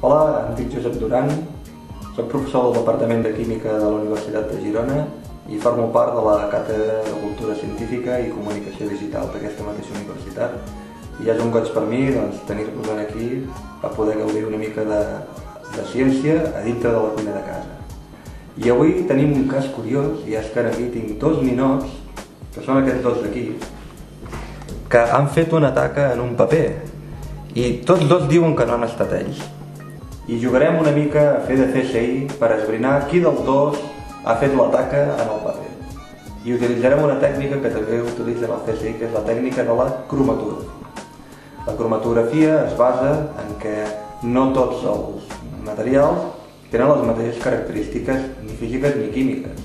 Hola, em dic Josep Duran, soc professor del Departament de Química de la Universitat de Girona i formo part de la Càtedra de Cultura Científica i Comunicació Digital d'aquesta mateixa universitat. I és un goig per mi tenir-vos aquí a poder gaudir una mica de ciència a dintre de la cuina de casa. I avui tenim un cas curiós, i és que aquí tinc dos ninots, que són aquests dos d'aquí, que han fet una taca en un paper i tots dos diuen que no han estat ells. I jugarem una mica a fer de CSI per esbrinar qui dels dos ha fet la taca en el paper. I utilitzarem una tècnica que també utilitzen el CSI, que és la tècnica de la cromatografia. La cromatografia es basa en que no tots els materials tenen les mateixes característiques ni físiques ni químiques.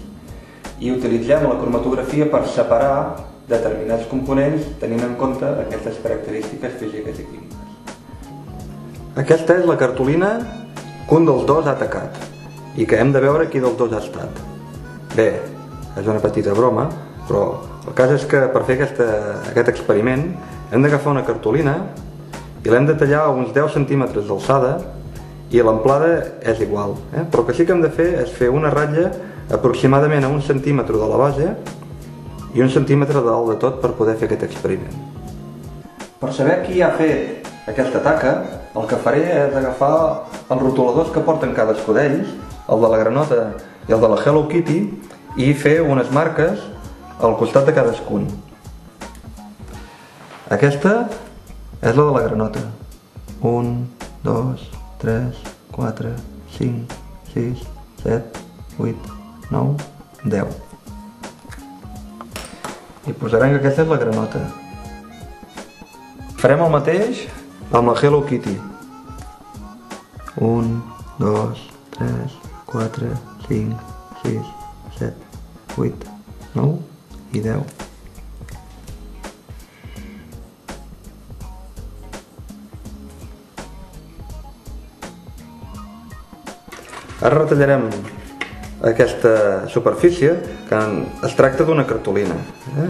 I utilitzem la cromatografia per separar determinats components tenint en compte aquestes característiques físiques i químiques. Aquesta és la cartolina que un dels dos ha tacat i que hem de veure qui dels dos ha estat. Bé, és una petita broma, però el cas és que per fer aquest experiment hem d'agafar una cartolina i l'hem de tallar a uns 10 centímetres d'alçada i l'amplada és igual. Però el que sí que hem de fer és fer una ratlla aproximadament a 1 centímetre de la base i 1 centímetre de dalt de tot per poder fer aquest experiment. Per saber qui ha fet aquesta taca, el que faré és agafar els rotuladors que porten cadascú d'ells, el de la granota i el de la Hello Kitty, i fer unes marques al costat de cadascun. Aquesta és la de la granota. 1, 2, 3, 4, 5, 6, 7, 8, 9, 10. I posarem que aquesta és la granota. Farem el mateix amb la Hello Kitty. 1, 2, 3, 4, 5, 6, 7, 8, 9 i 10. Ara retallarem aquesta superfície, que es tracta d'una cartolina.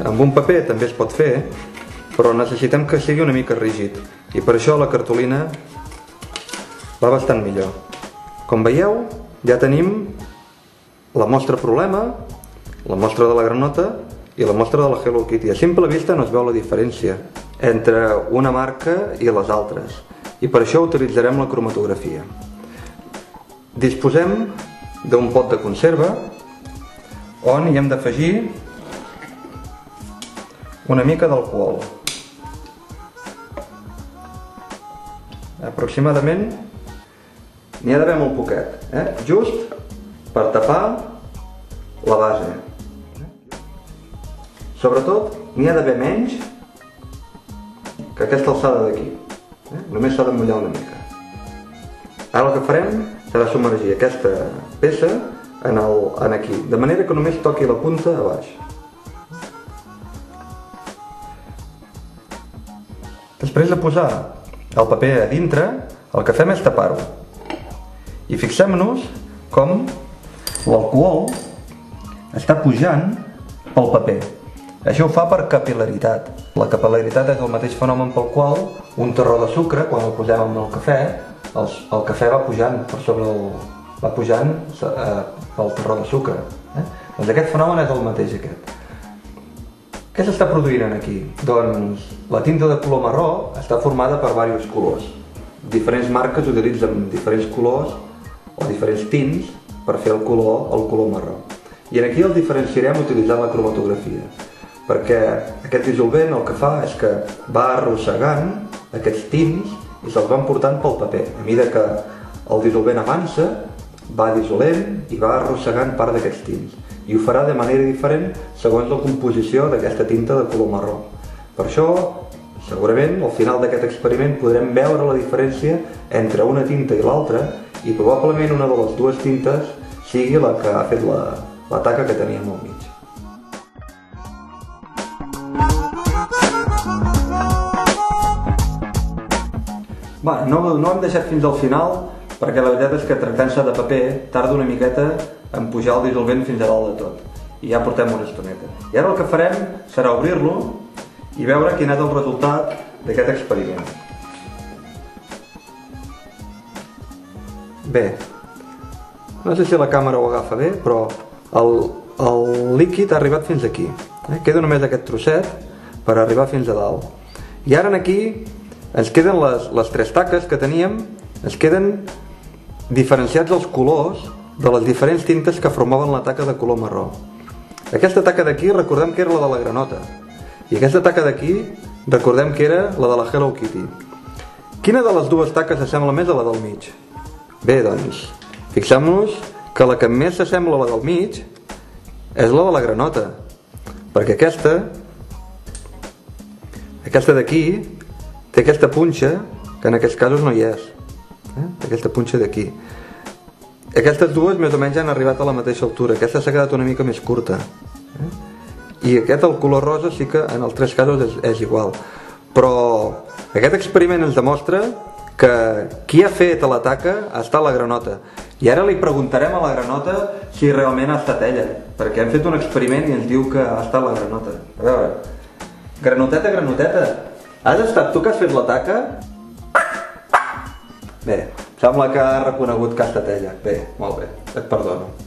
Amb un paper també es pot fer, però necessitem que sigui una mica rígid, i per això la cartolina va bastant millor. Com veieu, ja tenim la mostra problema, la mostra de la granota i la mostra de la Hello Kitty. A simple vista no es veu la diferència entre una marca i les altres, i per això utilitzarem la cromatografia. Disposem d'un pot de conserva on hi hem d'afegir una mica d'alcohol. Aproximadament n'hi ha d'haver molt poquet, just per tapar la base. Sobretot n'hi ha d'haver menys que aquesta alçada d'aquí. Només s'ha de mullar una mica. Ara el que farem serà submergir aquesta peça en aquí, de manera que només toqui la punta a baix. Després de posar el paper a dintre, el que fem és tapar-ho. I fixem-nos com l'alcohol està pujant pel paper. Això ho fa per capil·laritat. La capil·laritat és el mateix fenomen pel qual un terró de sucre, quan el posem en el cafè, el cafè va pujant per sobre pel terró de sucre. Doncs aquest fenomen és el mateix aquest. Què s'està produint aquí? Doncs la tinta de color marró està formada per diversos colors. Diferents marques utilitzen diferents colors o diferents tints per fer el color marró. I aquí els diferenciarem utilitzant la cromatografia, perquè aquest dissolvent el que fa és que va arrossegant aquests tints i se'ls van portant pel paper. A mesura que el dissolvent avança, va dissolent i va arrossegant part d'aquests tints. I ho farà de manera diferent segons la composició d'aquesta tinta de color marró. Per això, segurament, al final d'aquest experiment podrem veure la diferència entre una tinta i l'altra i probablement una de les dues tintes sigui la que ha fet la taca que teníem al mig. No hem deixat fins al final perquè la veritat és que tractant-se de paper tarda una miqueta en pujar el dissolvent fins a dalt de tot. I ja portem una estoneta. I ara el que farem serà obrir-lo i veure quin és el resultat d'aquest experiment. Bé, no sé si la càmera ho agafa bé, però el líquid ha arribat fins aquí. Queda només aquest trosset per arribar fins a dalt. I ara aquí ens queden les tres taques que teníem, ens queden diferenciats els colors de les diferents tintes que formaven la taca de color marró. Aquesta taca d'aquí recordem que era la de la granota, i aquesta taca d'aquí recordem que era la de la Hello Kitty. Quina de les dues taques s'assembla més a la del mig? Bé, doncs, fixem-nos que la que més s'assembla a la del mig és la de la granota, perquè aquesta d'aquí té aquesta punxa que en aquests casos no hi és, aquesta punxa d'aquí. Aquestes dues més o menys han arribat a la mateixa altura, aquesta s'ha quedat una mica més curta, i aquest, el color rosa, sí que en els tres casos és igual. Però aquest experiment ens demostra que qui ha fet la taca ha estat la granota. I ara li preguntarem a la granota si realment ha estat ella, perquè hem fet un experiment i ens diu que ha estat la granota. A veure, granoteta, granoteta, has estat tu que has fet la taca? Bé, sembla que ha reconegut que ha estat ella. Bé, molt bé, et perdono.